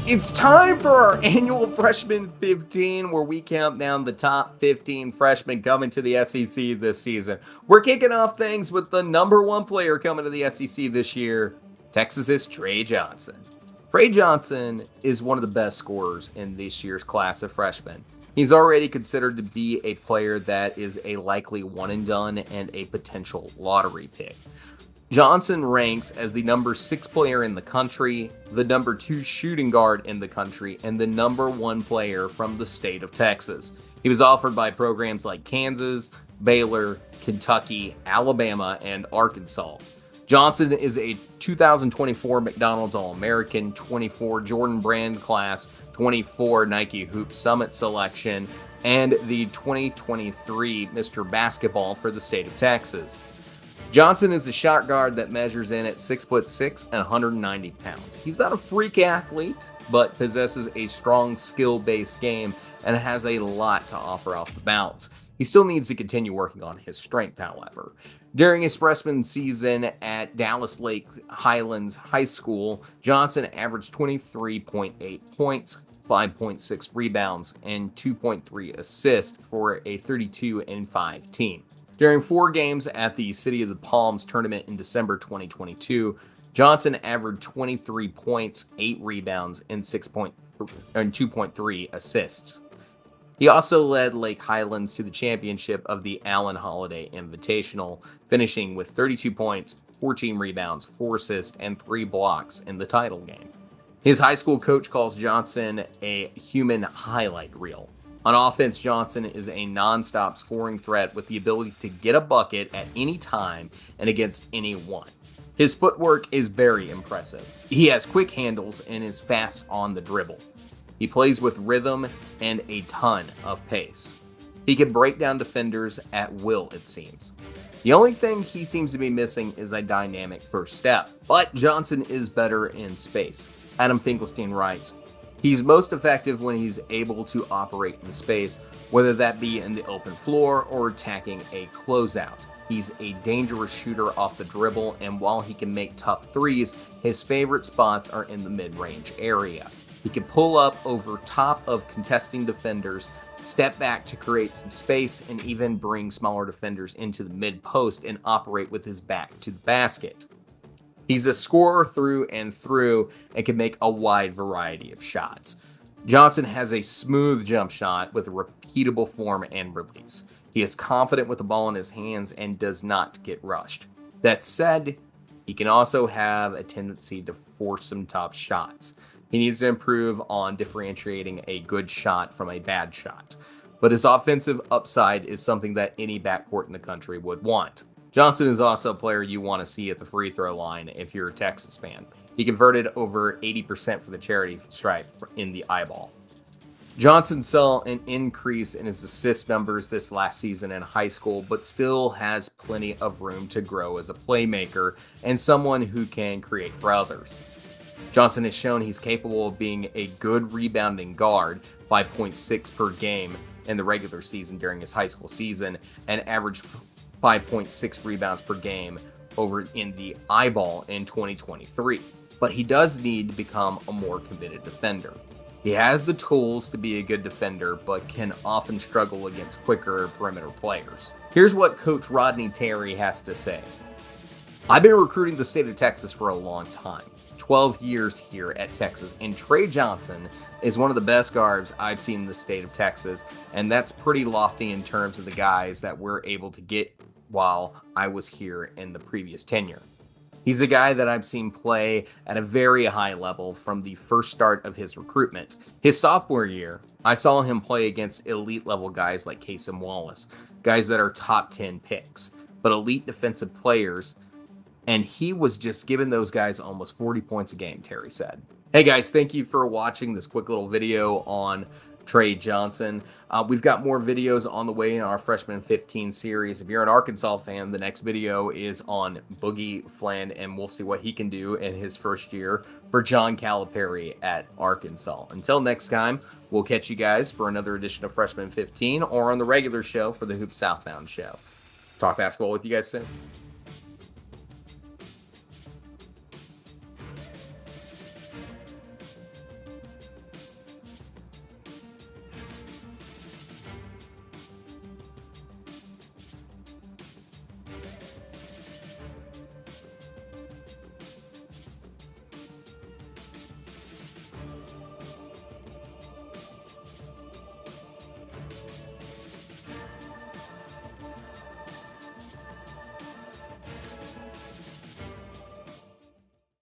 It's time for our annual Freshman 15, where we count down the top 15 freshmen coming to the SEC this season. We're kicking off things with the number one player coming to the SEC this year, Texas's Tre Johnson. Tre Johnson is one of the best scorers in this year's class of freshmen. He's already considered to be a player that is a likely one and done and a potential lottery pick. Johnson ranks as the number 6 player in the country, the number 2 shooting guard in the country, and the number 1 player from the state of Texas. He was offered by programs like Kansas, Baylor, Kentucky, Alabama, and Arkansas. Johnson is a 2024 McDonald's All-American, 24 Jordan Brand class, 24 Nike Hoop Summit selection, and the 2023 Mr. Basketball for the state of Texas. Johnson is a shot guard that measures in at 6'6" and 190 pounds. He's not a freak athlete, but possesses a strong skill-based game and has a lot to offer off the bounce. He still needs to continue working on his strength, however. During his freshman season at Dallas Lake Highlands High School, Johnson averaged 23.8 points, 5.6 rebounds, and 2.3 assists for a 32-5 team. During 4 games at the City of the Palms tournament in December 2022, Johnson averaged 23 points, 8 rebounds, and 2.3 assists. He also led Lake Highlands to the championship of the Allen Holiday Invitational, finishing with 32 points, 14 rebounds, 4 assists, and 3 blocks in the title game. His high school coach calls Johnson a human highlight reel. On offense, Johnson is a non-stop scoring threat with the ability to get a bucket at any time and against anyone. His footwork is very impressive. He has quick handles and is fast on the dribble. He plays with rhythm and a ton of pace. He can break down defenders at will, it seems. The only thing he seems to be missing is a dynamic first step, but Johnson is better in space. Adam Finkelstein writes, "He's most effective when he's able to operate in space, whether that be in the open floor or attacking a closeout. He's a dangerous shooter off the dribble, and while he can make tough threes, his favorite spots are in the mid-range area. He can pull up over top of contesting defenders, step back to create some space, and even bring smaller defenders into the mid-post and operate with his back to the basket. He's a scorer through and through and can make a wide variety of shots. Johnson has a smooth jump shot with a repeatable form and release. He is confident with the ball in his hands and does not get rushed. That said, he can also have a tendency to force some tough shots. He needs to improve on differentiating a good shot from a bad shot. But his offensive upside is something that any backcourt in the country would want. Johnson is also a player you want to see at the free throw line if you're a Texas fan. He converted over 80% for the charity stripe in the eyeball. Johnson saw an increase in his assist numbers this last season in high school, but still has plenty of room to grow as a playmaker and someone who can create for others. Johnson has shown he's capable of being a good rebounding guard, 5.6 per game in the regular season during his high school season, and averaged 5.6 rebounds per game over in the eyeball in 2023. But he does need to become a more committed defender. He has the tools to be a good defender, but can often struggle against quicker perimeter players. Here's what Coach Rodney Terry has to say. "I've been recruiting the state of Texas for a long time, 12 years here at Texas, and Tre Johnson is one of the best guards I've seen in the state of Texas, and that's pretty lofty in terms of the guys that we're able to get while I was here in the previous tenure. He's a guy that I've seen play at a very high level from the first start of his recruitment. His sophomore year, I saw him play against elite level guys like Casey Wallace, guys that are top 10 picks, but elite defensive players, and he was just giving those guys almost 40 points a game," Terry said. Hey guys, thank you for watching this quick little video on Tre Johnson. We've got more videos on the way in our Freshman 15 series. If you're an Arkansas fan, the next video is on Boogie Fland, and we'll see what he can do in his first year for John Calipari at Arkansas. Until next time, we'll catch you guys for another edition of Freshman 15 or on the regular show for the Hoop Southbound show. Talk basketball with you guys soon.